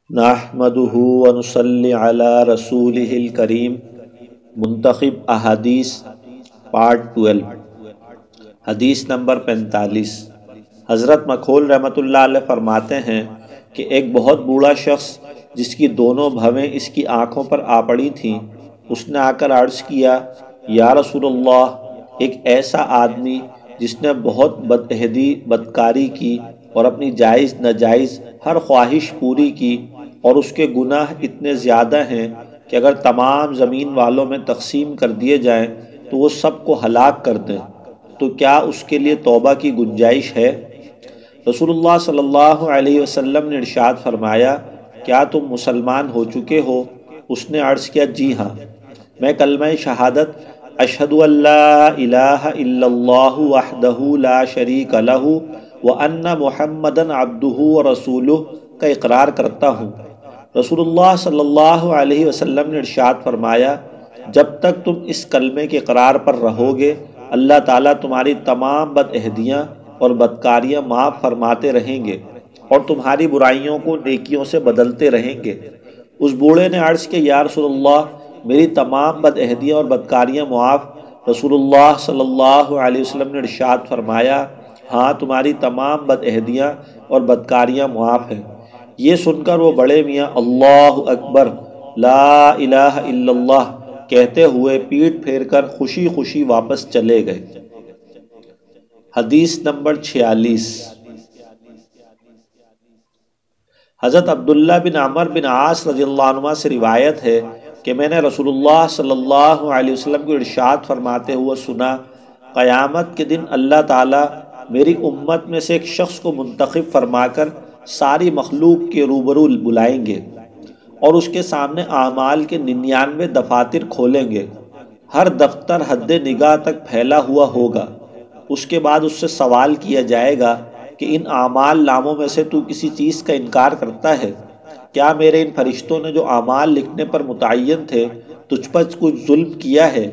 نحمدہ ونصلی علی رسولہ الکریم۔ منتخب احادیث پارٹ 12، حدیث نمبر 45۔ حضرت مکحول رحمۃ اللہ علیہ فرماتے ہیں کہ ایک بہت بوڑھا شخص جس کی دونوں بھویں اس کی آنکھوں پر آ پڑی تھیں، اس نے آ کر عرض کیا، یا رسول اللہ، ایک ایسا آدمی جس نے بہت بدعہدی بدکاری کی اور اپنی جائز ناجائز ہر خواہش پوری کی، اور اس کے گناہ اتنے زیادہ ہیں کہ اگر تمام زمین والوں میں تقسیم کر دیے جائیں تو وہ سب کو ہلاک کر دیں، تو کیا اس کے لیے توبہ کی گنجائش ہے؟ رسول اللہ صلی اللہ علیہ وسلم نے ارشاد فرمایا، کیا تم مسلمان ہو چکے ہو؟ اس نے عرض کیا، جی ہاں، میں کلمہ شہادت اشہد ان لا الہ الا اللہ وحدہ لا شریک لہ وان محمدًا عبدہ ورسولہ کا اقرار کرتا ہوں۔ رسول اللہ صلی اللہ علیہ وسلم نے ارشاد فرمایا، جب تک تم اس کلمے کے اقرار پر رہو گے، اللہ تعالیٰ تمہاری تمام بدعہدیاں اور بدکاریاں معاف فرماتے رہیں گے اور تمہاری برائیوں کو نیکیوں سے بدلتے رہیں گے۔ اس بوڑھے نے عرض کیا، یا رسول اللہ، میری تمام بدعہدیاں اور بدکاریاں معاف؟ رسول اللہ صلی اللہ علیہ وسلم نے ارشاد فرمایا، ہاں، تمہاری تمام بدعہدیاں اور بدکاریاں معاف ہیں۔ یہ سن کر وہ بڑے میاں اللہ اکبر لا الہ الا اللہ کہتے ہوئے پیٹھ پھیر کر خوشی خوشی واپس چلے گئے۔ حدیث نمبر 46۔ حضرت عبداللہ بن عمر بن عاص رضی اللہ عنہ سے روایت ہے کہ میں نے رسول اللہ صلی اللہ علیہ وسلم کو ارشاد فرماتے ہوئے سنا، قیامت کے دن اللہ تعالیٰ میری امت میں سے ایک شخص کو منتخب فرما کر ساری مخلوق کے روبرو بلائیں گے اور اس کے سامنے اعمال کے 99 دفاتر کھولیں گے۔ ہر دفتر حد نگاہ تک پھیلا ہوا ہوگا۔ اس کے بعد اس سے سوال کیا جائے گا کہ ان اعمال ناموں میں سے تو کسی چیز کا انکار کرتا ہے؟ کیا میرے ان فرشتوں نے جو اعمال لکھنے پر متعین تھے تجھ پر کچھ ظلم کیا ہے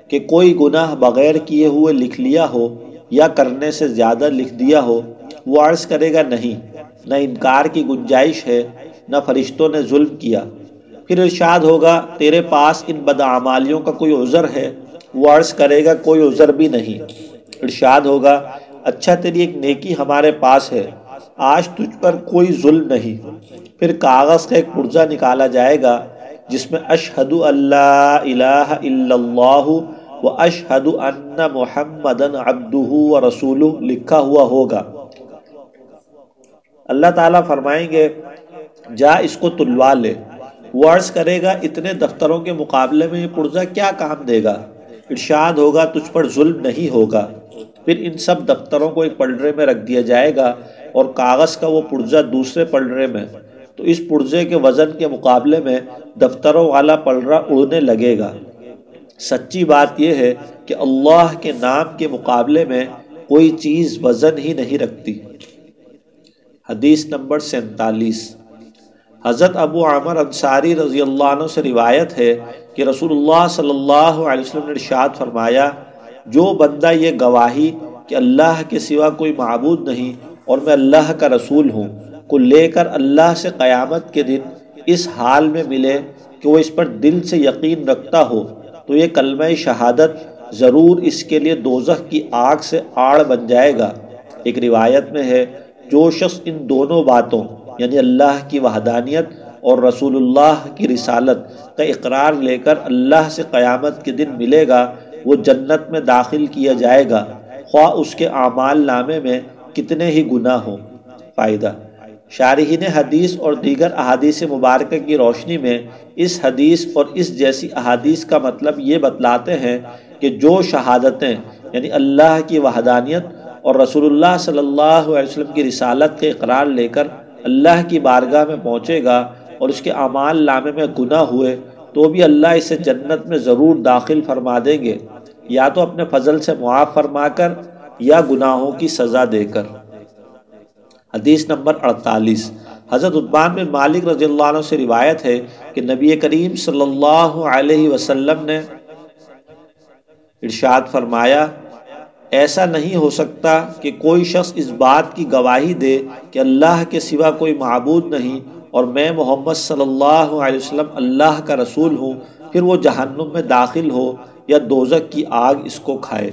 کہ کوئی گناہ بغیر کیے ہوئے لکھ لیا ہو یا کرنے سے زیادہ لکھ دیا ہو؟ وہ عرض کرے گا، نہیں، نہ انکار کی گنجائش ہے، نہ فرشتوں نے ظلم کیا۔ پھر ارشاد ہوگا، تیرے پاس ان بدعمالیوں کا کوئی عذر ہے؟ وہ عرض کرے گا، کوئی عذر بھی نہیں۔ ارشاد ہوگا، اچھا، تیری ایک نیکی ہمارے پاس ہے، آج تجھ پر کوئی ظلم نہیں۔ پھر کاغذ کا ایک پرزہ نکالا جائے گا جس میں اشہد ان لا الہ الا اللہ و اشہد ان محمدً عبدہ ورسولہ لکھا ہوا ہوگا۔ اللہ تعالیٰ فرمائیں گے، جا اس کو تلوا لے۔ وہ عرض کرے گا، اتنے دفتروں کے مقابلے میں یہ پرزہ کیا کام دے گا؟ ارشاد ہوگا، تجھ پر ظلم نہیں ہوگا۔ پھر ان سب دفتروں کو ایک پلڑے میں رکھ دیا جائے گا اور کاغذ کا وہ پرزہ دوسرے پلڑے میں، تو اس پرزے کے وزن کے مقابلے میں دفتروں والا پلڑا اڑنے لگے گا۔ سچی بات یہ ہے کہ اللہ کے نام کے مقابلے میں کوئی چیز وزن ہی نہیں رکھتی۔ حدیث نمبر 47۔ حضرت ابو عامر انصاری رضی اللہ عنہ سے روایت ہے کہ رسول اللہ صلی اللہ علیہ وسلم نے ارشاد فرمایا، جو بندہ یہ گواہی کہ اللہ کے سوا کوئی معبود نہیں اور میں اللہ کا رسول ہوں کو لے کر اللہ سے قیامت کے دن اس حال میں ملے کہ وہ اس پر دل سے یقین رکھتا ہو، تو یہ کلمہ شہادت ضرور اس کے لیے دوزخ کی آگ سے آڑ بن جائے گا۔ ایک روایت میں ہے، جو شخص ان دونوں باتوں یعنی اللہ کی وحدانیت اور رسول اللہ کی رسالت کا اقرار لے کر اللہ سے قیامت کے دن ملے گا، وہ جنت میں داخل کیا جائے گا، خواہ اس کے اعمال نامے میں کتنے ہی گناہ ہوں۔ فائدہ: شارحین حدیث اور دیگر احادیث مبارکہ کی روشنی میں اس حدیث اور اس جیسی احادیث کا مطلب یہ بتلاتے ہیں کہ جو شہادتیں یعنی اللہ کی وحدانیت اور رسول اللہ صلی اللہ علیہ وسلم کی رسالت کے اقرار لے کر اللہ کی بارگاہ میں پہنچے گا اور اس کے اعمال نامے میں گناہ ہوئے تو بھی اللہ اسے جنت میں ضرور داخل فرما دیں گے، یا تو اپنے فضل سے معاف فرما کر یا گناہوں کی سزا دے کر۔ حدیث نمبر 48۔ حضرت عتبان بن مالک رضی اللہ عنہ سے روایت ہے کہ نبی کریم صلی اللہ علیہ وسلم نے ارشاد فرمایا، ایسا نہیں ہو سکتا کہ کوئی شخص اس بات کی گواہی دے کہ اللہ کے سوا کوئی معبود نہیں اور میں محمد صلی اللہ علیہ وسلم اللہ کا رسول ہوں، پھر وہ جہنم میں داخل ہو یا دوزخ کی آگ اس کو کھائے۔